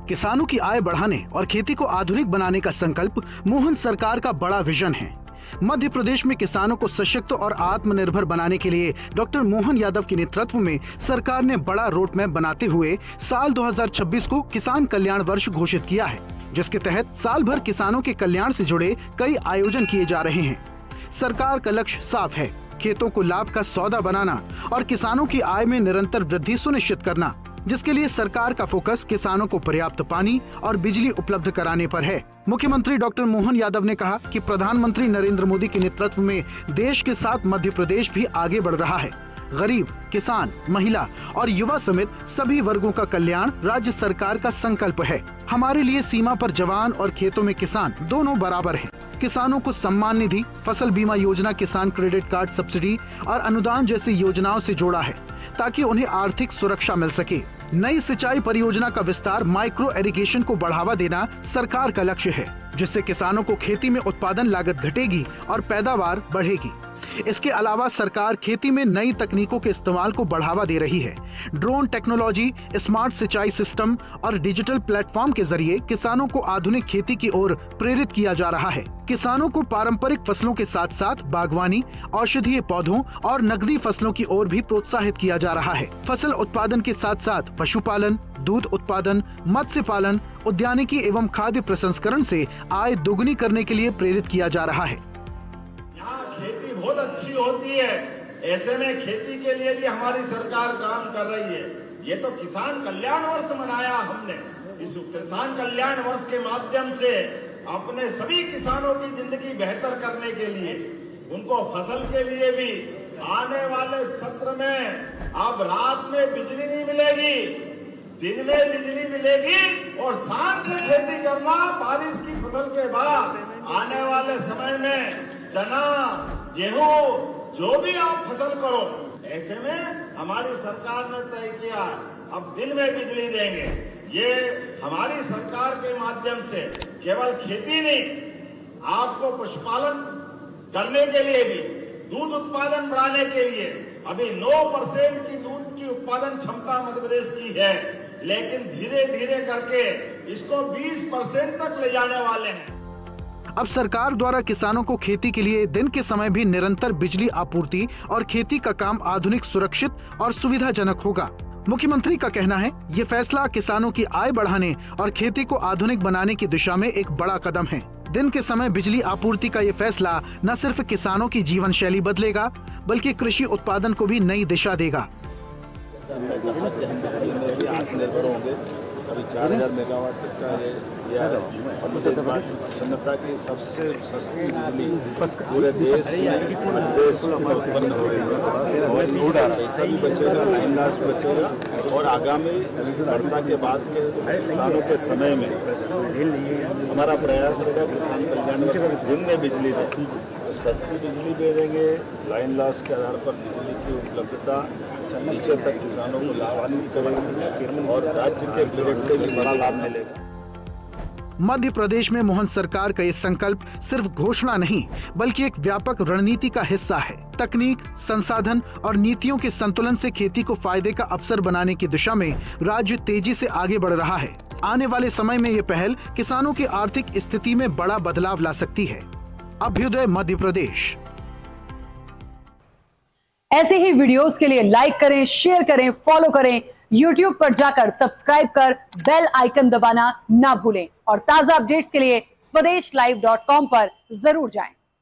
किसानों की आय बढ़ाने और खेती को आधुनिक बनाने का संकल्प मोहन सरकार का बड़ा विजन है। मध्य प्रदेश में किसानों को सशक्त और आत्मनिर्भर बनाने के लिए डॉक्टर मोहन यादव के नेतृत्व में सरकार ने बड़ा रोड मैप बनाते हुए साल 2026 को किसान कल्याण वर्ष घोषित किया है, जिसके तहत साल भर किसानों के कल्याण से जुड़े कई आयोजन किए जा रहे हैं। सरकार का लक्ष्य साफ है, खेतों को लाभ का सौदा बनाना और किसानों की आय में निरंतर वृद्धि सुनिश्चित करना, जिसके लिए सरकार का फोकस किसानों को पर्याप्त पानी और बिजली उपलब्ध कराने पर है। मुख्यमंत्री डॉक्टर मोहन यादव ने कहा कि प्रधानमंत्री नरेंद्र मोदी के नेतृत्व में देश के साथ मध्य प्रदेश भी आगे बढ़ रहा है। गरीब, किसान, महिला और युवा समेत सभी वर्गों का कल्याण राज्य सरकार का संकल्प है। हमारे लिए सीमा पर जवान और खेतों में किसान दोनों बराबर हैं। किसानों को सम्मान निधि, फसल बीमा योजना, किसान क्रेडिट कार्ड, सब्सिडी और अनुदान जैसी योजनाओं से जोड़ा है ताकि उन्हें आर्थिक सुरक्षा मिल सके। नई सिंचाई परियोजना का विस्तार, माइक्रो इरिगेशन को बढ़ावा देना सरकार का लक्ष्य है, जिससे किसानों को खेती में उत्पादन लागत घटेगी और पैदावार बढ़ेगी। इसके अलावा सरकार खेती में नई तकनीकों के इस्तेमाल को बढ़ावा दे रही है। ड्रोन टेक्नोलॉजी, स्मार्ट सिंचाई सिस्टम और डिजिटल प्लेटफॉर्म के जरिए किसानों को आधुनिक खेती की ओर प्रेरित किया जा रहा है। किसानों को पारंपरिक फसलों के साथ साथ बागवानी, औषधीय पौधों और नकदी फसलों की ओर भी प्रोत्साहित किया जा रहा है। फसल उत्पादन के साथ साथ पशुपालन, दूध उत्पादन, मत्स्य पालन, उद्यानिकी एवं खाद्य प्रसंस्करण से आय दोगुनी करने के लिए प्रेरित किया जा रहा है। खेती बहुत अच्छी होती है, ऐसे में खेती के लिए भी हमारी सरकार काम कर रही है। ये तो किसान कल्याण वर्ष मनाया हमने। इस किसान कल्याण वर्ष के माध्यम से अपने सभी किसानों की जिंदगी बेहतर करने के लिए, उनको फसल के लिए भी आने वाले सत्र में अब रात में बिजली नहीं मिलेगी, दिन में बिजली मिलेगी और शाम से खेती करना। बारिश की फसल के बाद आने वाले समय में चना, गेहूं, जो भी आप फसल करो, ऐसे में हमारी सरकार ने तय किया अब दिन में बिजली देंगे। ये हमारी सरकार के माध्यम से केवल खेती नहीं, आपको पशुपालन करने के लिए भी, दूध उत्पादन बढ़ाने के लिए अभी 9% की दूध की उत्पादन क्षमता मध्य प्रदेश की है, लेकिन धीरे धीरे करके इसको 20% तक ले जाने वाले हैं। अब सरकार द्वारा किसानों को खेती के लिए दिन के समय भी निरंतर बिजली आपूर्ति और खेती का काम आधुनिक, सुरक्षित और सुविधाजनक होगा। मुख्यमंत्री का कहना है, ये फैसला किसानों की आय बढ़ाने और खेती को आधुनिक बनाने की दिशा में एक बड़ा कदम है। दिन के समय बिजली आपूर्ति का ये फैसला न सिर्फ किसानों की जीवन शैली बदलेगा, बल्कि कृषि उत्पादन को भी नई दिशा देगा। आत्मनिर्भर होंगे। अभी 4000 मेगावाट तक का क्षमता की सबसे सस्ती बिजली पूरे देश में उत्पन्न हो रही है और इससे पैसा भी बचेगा, लाइन लॉस भी बचेगा और आगामी वर्षा के बाद के किसानों के समय में हमारा प्रयास रहेगा किसान कल्याण वर्ष में दिन में बिजली दें, तो सस्ती बिजली दे देंगे। लाइन लॉस के आधार पर बिजली की उपलब्धता नीचे तक किसानों को लाभान्वित करेगी और राज्य के ग्रिड को भी बड़ा लाभ मिलेगा। मध्य प्रदेश में मोहन सरकार का ये संकल्प सिर्फ घोषणा नहीं, बल्कि एक व्यापक रणनीति का हिस्सा है। तकनीक, संसाधन और नीतियों के संतुलन से खेती को फायदे का अवसर बनाने की दिशा में राज्य तेजी से आगे बढ़ रहा है। आने वाले समय में ये पहल किसानों की आर्थिक स्थिति में बड़ा बदलाव ला सकती है। अभ्युदय मध्य प्रदेश। ऐसे ही वीडियोस के लिए लाइक करें, शेयर करें, फॉलो करें। YouTube पर जाकर सब्सक्राइब कर बेल आइकन दबाना ना भूलें और ताजा अपडेट्स के लिए स्वदेशलाइव.com पर जरूर जाएं।